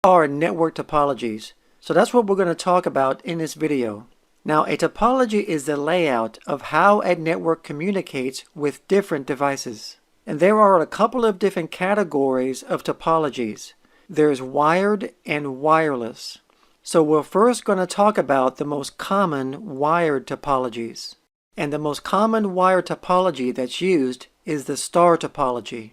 are network topologies. So that's what we're going to talk about in this video. Now, a topology is the layout of how a network communicates with different devices. And there are a couple of different categories of topologies. There's wired and wireless. So we're first going to talk about the most common wired topologies. And the most common wired topology that's used is the star topology.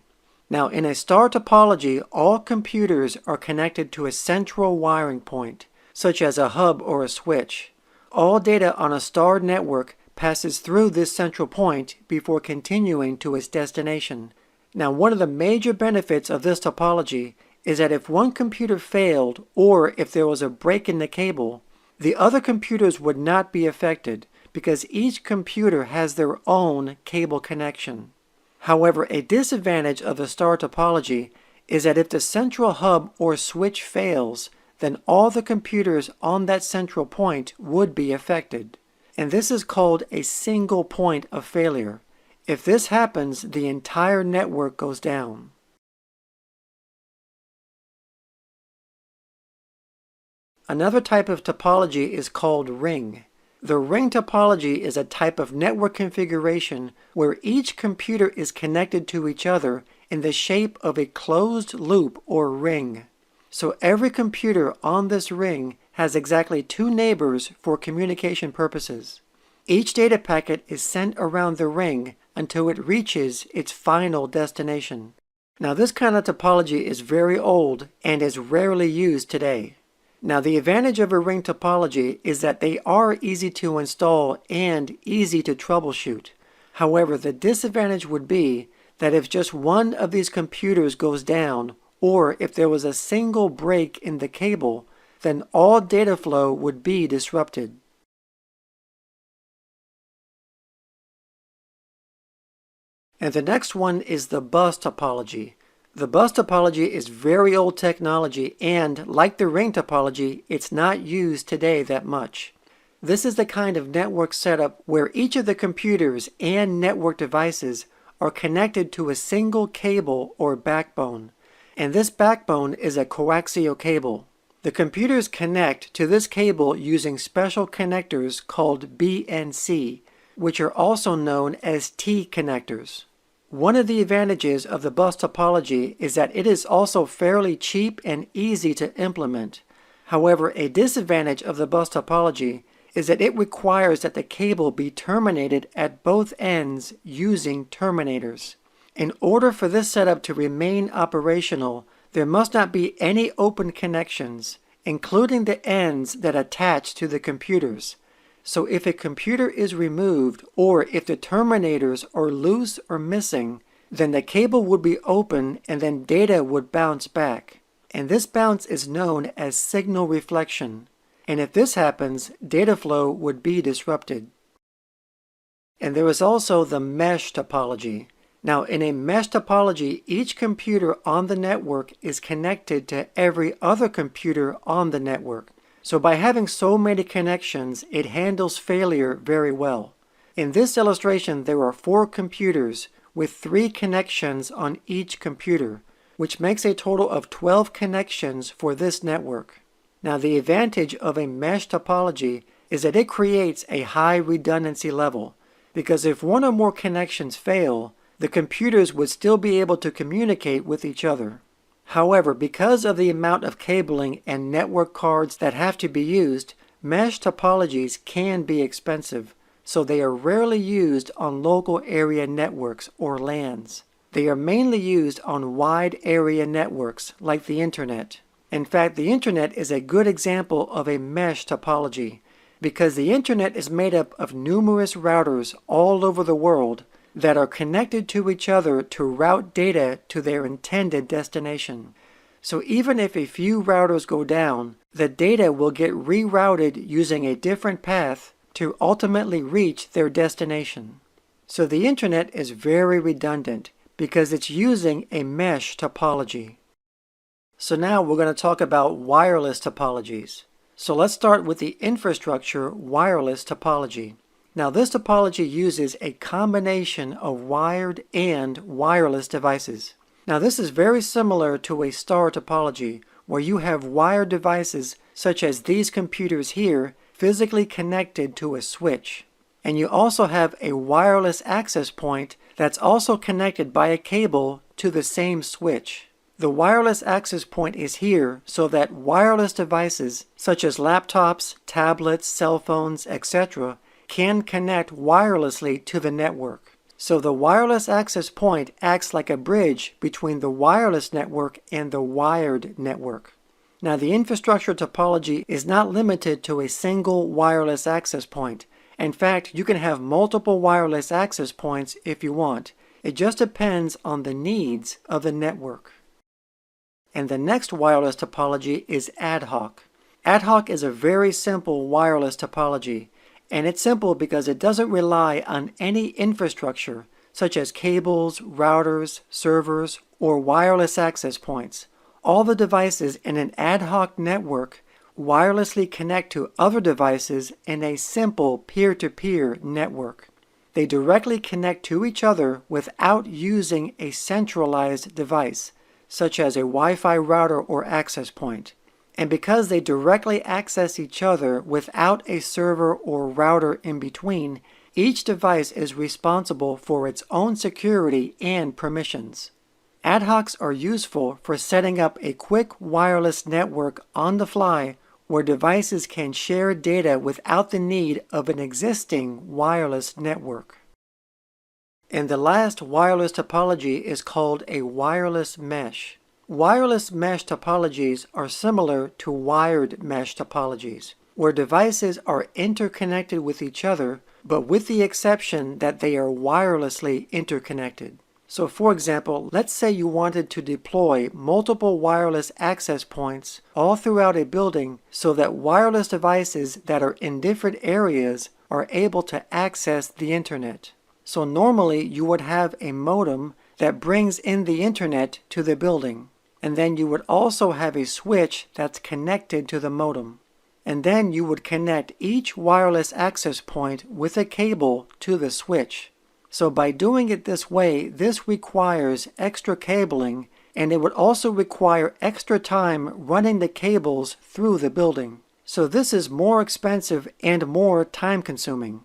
Now, in a star topology, all computers are connected to a central wiring point, such as a hub or a switch. All data on a star network passes through this central point before continuing to its destination. Now, one of the major benefits of this topology is that if one computer failed or if there was a break in the cable, the other computers would not be affected because each computer has their own cable connection. However, a disadvantage of the star topology is that if the central hub or switch fails, then all the computers on that central point would be affected. And this is called a single point of failure. If this happens, the entire network goes down. Another type of topology is called ring. The ring topology is a type of network configuration where each computer is connected to each other in the shape of a closed loop or ring. So every computer on this ring has exactly two neighbors for communication purposes. Each data packet is sent around the ring until it reaches its final destination. Now, this kind of topology is very old and is rarely used today. Now, the advantage of a ring topology is that they are easy to install and easy to troubleshoot. However, the disadvantage would be that if just one of these computers goes down, or if there was a single break in the cable, then all data flow would be disrupted. And the next one is the bus topology. The bus topology is very old technology and, like the ring topology, it's not used today that much. This is the kind of network setup where each of the computers and network devices are connected to a single cable or backbone. And this backbone is a coaxial cable. The computers connect to this cable using special connectors called BNC, which are also known as T connectors. One of the advantages of the bus topology is that it is also fairly cheap and easy to implement. However, a disadvantage of the bus topology is that it requires that the cable be terminated at both ends using terminators. In order for this setup to remain operational, there must not be any open connections, including the ends that attach to the computers. So if a computer is removed or if the terminators are loose or missing, then the cable would be open and then data would bounce back. And this bounce is known as signal reflection. And if this happens, data flow would be disrupted. And there is also the mesh topology. Now, in a mesh topology, each computer on the network is connected to every other computer on the network. So by having so many connections, it handles failure very well. In this illustration, there are 4 computers with 3 connections on each computer, which makes a total of 12 connections for this network. Now, the advantage of a mesh topology is that it creates a high redundancy level, because if one or more connections fail, the computers would still be able to communicate with each other. However, because of the amount of cabling and network cards that have to be used, mesh topologies can be expensive, so they are rarely used on local area networks or LANs. They are mainly used on wide area networks like the Internet. In fact, the Internet is a good example of a mesh topology, because the Internet is made up of numerous routers all over the world that are connected to each other to route data to their intended destination. So even if a few routers go down, the data will get rerouted using a different path to ultimately reach their destination. So the Internet is very redundant because it's using a mesh topology. So now we're going to talk about wireless topologies. So let's start with the infrastructure wireless topology. Now, this topology uses a combination of wired and wireless devices. Now, this is very similar to a star topology, where you have wired devices such as these computers here physically connected to a switch. And you also have a wireless access point that's also connected by a cable to the same switch. The wireless access point is here so that wireless devices such as laptops, tablets, cell phones, etc. can connect wirelessly to the network. So the wireless access point acts like a bridge between the wireless network and the wired network. Now, the infrastructure topology is not limited to a single wireless access point. In fact, you can have multiple wireless access points if you want. It just depends on the needs of the network. And the next wireless topology is ad hoc. Ad hoc is a very simple wireless topology, and it's simple because it doesn't rely on any infrastructure such as cables, routers, servers, or wireless access points. All the devices in an ad hoc network wirelessly connect to other devices in a simple peer-to-peer network. They directly connect to each other without using a centralized device, such as a Wi-Fi router or access point. And because they directly access each other without a server or router in between, each device is responsible for its own security and permissions. Ad hocs are useful for setting up a quick wireless network on the fly where devices can share data without the need of an existing wireless network. And the last wireless topology is called a wireless mesh. Wireless mesh topologies are similar to wired mesh topologies, where devices are interconnected with each other, but with the exception that they are wirelessly interconnected. So for example, let's say you wanted to deploy multiple wireless access points all throughout a building so that wireless devices that are in different areas are able to access the internet. So normally you would have a modem that brings in the internet to the building. And then you would also have a switch that's connected to the modem. And then you would connect each wireless access point with a cable to the switch. So by doing it this way, this requires extra cabling, and it would also require extra time running the cables through the building. So this is more expensive and more time consuming.